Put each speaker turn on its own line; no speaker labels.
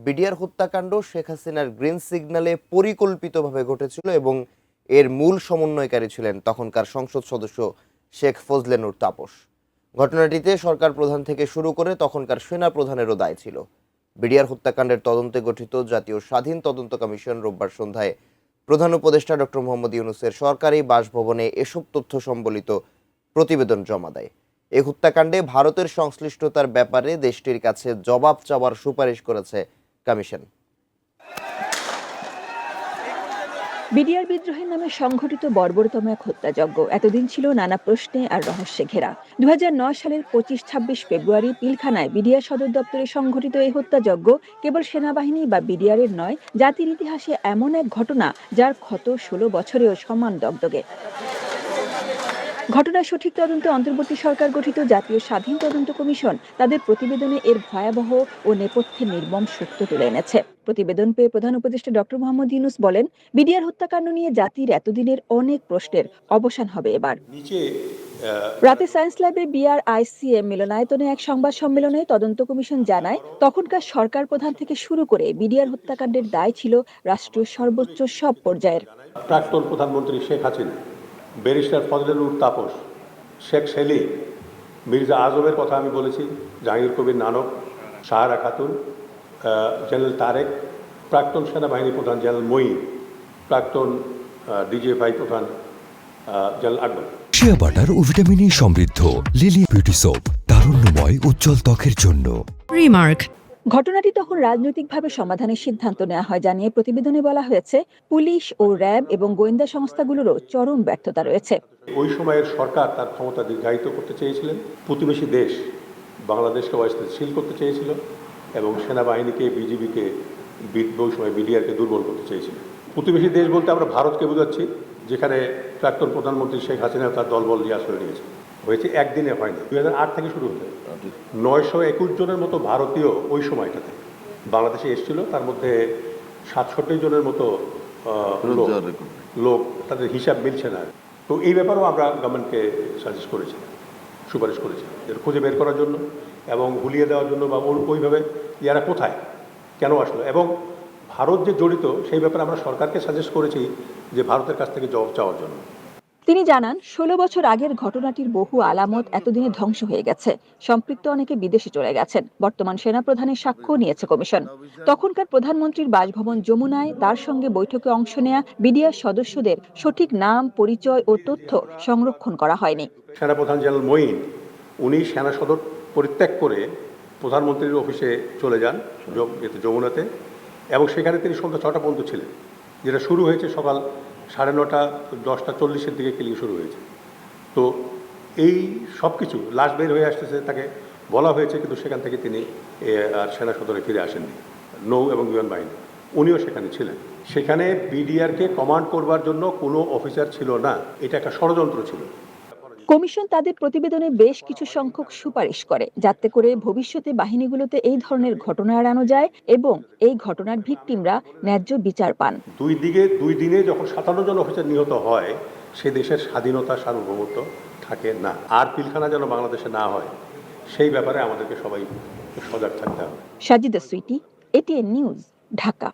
BDR হত্যাকাণ্ড শেখ হাসিনার green সিগন্যালে পরিকল্পিতভাবে ঘটেছিল এবং এর মূল সমন্বয়কারী ছিলেন তখনকার সংসদ সদস্য শেখ ফজলে নূর তাপস। ঘটনাটিতে সরকার প্রধান থেকে শুরু করে তখনকার সেনা প্রধানেরও দায় ছিল। বিডিআর হত্যাকাণ্ডের তদন্তে গঠিত জাতীয় স্বাধীন তদন্ত কমিশন রোববার সন্ধ্যায় প্রধান উপদেষ্টা ডক্টর মোহাম্মদ ইউনূসের সরকারি বাসভবনে এসব তথ্য সম্বলিত প্রতিবেদন জমা দেয়। এই হত্যাকাণ্ডে ভারতের সংশ্লিষ্টতার ব্যাপারে দেশটির কাছে জবাব চাওয়ার সুপারিশ করেছে কমিশন।
বিডিআর বিদ্রোহের নামে সংঘটিত বর্বরতম এক হত্যাযজ্ঞ এতদিন ছিল নানা প্রশ্নে আর রহস্যে ঘেরা। 2009 সালের 25-26 ফেব্রুয়ারি পিলখানায় বিডিআর সদর দপ্তরে সংঘটিত এই হত্যাযজ্ঞ কেবল সেনাবাহিনী বা বিডিআরের নয়, জাতির ইতিহাসে এমন এক ঘটনা যার ক্ষত 16 বছরেও সমান দগদগে। ঘটনার সঠিক তদন্তে অন্তর্বর্তী সরকার গঠিত জাতীয় স্বাধীন তদন্ত কমিশন তাদের প্রতিবেদনে এর ভয়াবহ ও নেপথ্যের নির্মম সত্য তুলে এনেছে। প্রতিবেদন পেয়ে প্রধান উপদেষ্টা ডক্টর মোহাম্মদ ইউনূস বলেন, বিডিআর হত্যাকাণ্ড নিয়ে জাতির এতদিনের অনেক প্রশ্নের অবসান হবে এবার। রাতে সায়েন্স ল্যাবে বিআরআইসিএম মিলনায়তনে এক সংবাদ সম্মেলনে তদন্ত কমিশন জানায়, তখনকার সরকার প্রধান থেকে শুরু করে বিডিআর হত্যাকাণ্ডের দায় ছিল রাষ্ট্রীয় সর্বোচ্চ সব পর্যায়ের।
প্রাক্তন প্রধানমন্ত্রী শেখ হাসিনা, ব্যারিস্টার ফজলে নূর তাপস, শেখ সেলিম, মির্জা আজমের কথা আমি বলেছি, জাহাঙ্গীর কবির নানক, সাহারা খাতুন, জেনারেল তারেক, প্রাক্তন সেনাবাহিনী প্রধান জেনারেল মঈন, প্রাক্তন ডিজিএফআই প্রধান জেনারেল আকবর।
শিয়া বাটার ও ভিটামিন ই সমৃদ্ধ লিলি বিউটি সোপ, তারুণ্যময় উজ্জ্বল ত্বকের জন্য।
রিমার্ক। ঘটনাটি তখন রাজনৈতিকভাবে সমাধানের সিদ্ধান্ত নেওয়া হয় জানিয়ে প্রতিবেদনে বলা হয়েছে, পুলিশ ও র্যাব এবং গোয়েন্দা সংস্থাগুলোরও চরম ব্যর্থতা রয়েছে।
ওই সময়ের সরকার তার ক্ষমতা দীর্ঘায়িত করতে চেয়েছিলেন, প্রতিবেশী দেশ বাংলাদেশকে অস্থিতিশীল করতে চেয়েছিল এবং সেনাবাহিনীকে, বিজিবিকে, ওই সময় বিডিআরকে দুর্বল করতে চেয়েছিল। প্রতিবেশী দেশ বলতে আমরা ভারতকে বোঝাচ্ছি, যেখানে প্রাক্তন প্রধানমন্ত্রী শেখ হাসিনা তার দলবল নিয়ে আশ্রয় নিয়েছে। হয়েছে একদিনে হয়নি, 2008 থেকে শুরু হতে 921 জনের মতো ভারতীয় ওই সময়টাতে বাংলাদেশে এসেছিল। তার মধ্যে 67 জনের মতো লোক, তাদের হিসাব মিলছে না। তো এই ব্যাপারেও আমরা গভর্নমেন্টকে সাজেস্ট করেছি, সুপারিশ করেছি এটা খুঁজে বের করার জন্য এবং ভুলিয়ে দেওয়ার জন্য, বা ওইভাবে ইয়ারা কোথায় কেন আসলো, এবং ভারত যে জড়িত সেই ব্যাপারে আমরা সরকারকে সাজেস্ট করেছি যে ভারতের কাছ থেকে জবাব চাওয়ার জন্য।
তিনি জানান, 16 বছর আগের ঘটনাটির বহু আলামত এতদিনে ধ্বংস হয়ে গেছে। সম্পৃক্ত অনেকে বিদেশে চলে গেছেন। বর্তমান সেনাপ্রধানের সাক্ষ্য নিয়েছে কমিশন। তখনকার প্রধানমন্ত্রীর বাসভবন যমুনায় তার সঙ্গে বৈঠকে অংশ নেয়া বিডিআর সদস্যদের সঠিক নাম, পরিচয় ও তথ্য সংরক্ষণ করা হয়নি।
সেনাপ্রধান জেনারেল মঈন, উনি সেনা সদর পরিত্যাগ করে প্রধানমন্ত্রীর অফিসে চলে যান যমুনাতে, এবং সেখানে তিনি সন্ধ্যা 6টা পর্যন্ত ছিলেন, যেটা শুরু হয়েছে সকাল 9:30, 10:40 দিকে কিলিং শুরু হয়েছে। তো এই সব কিছু লাশ বের হয়ে আসতেছে, তাকে বলা হয়েছে, কিন্তু সেখান থেকে তিনি আর সেনা সদরে ফিরে আসেননি। নৌ এবং বিমান বাহিনী উনিও সেখানে ছিলেন। সেখানে বিডিআরকে কমান্ড করবার জন্য কোনো অফিসার ছিল না, এটা একটা ষড়যন্ত্র ছিল।
কমিশন তাদের প্রতিবেদনে বেশ কিছু সংখ্যক সুপারিশ করে, যাতে করে ভবিষ্যতে বাহিনীগুলোতে এই ধরনের ঘটনা এড়ানো যায় এবং এই ঘটনার ভিকটিমরা ন্যায্য বিচার পান।
দুই দিনে যখন 57 জন অফিসার নিহত হয়, সে দেশের স্বাধীনতা, সার্বভৌমত্ব থাকে না। আর পিলখানা যেন বাংলাদেশে না হয়, সেই ব্যাপারে আমাদেরকে সবাই সজাগ থাকতে হবে।
Sajida Sweety, ATN news, Dhaka.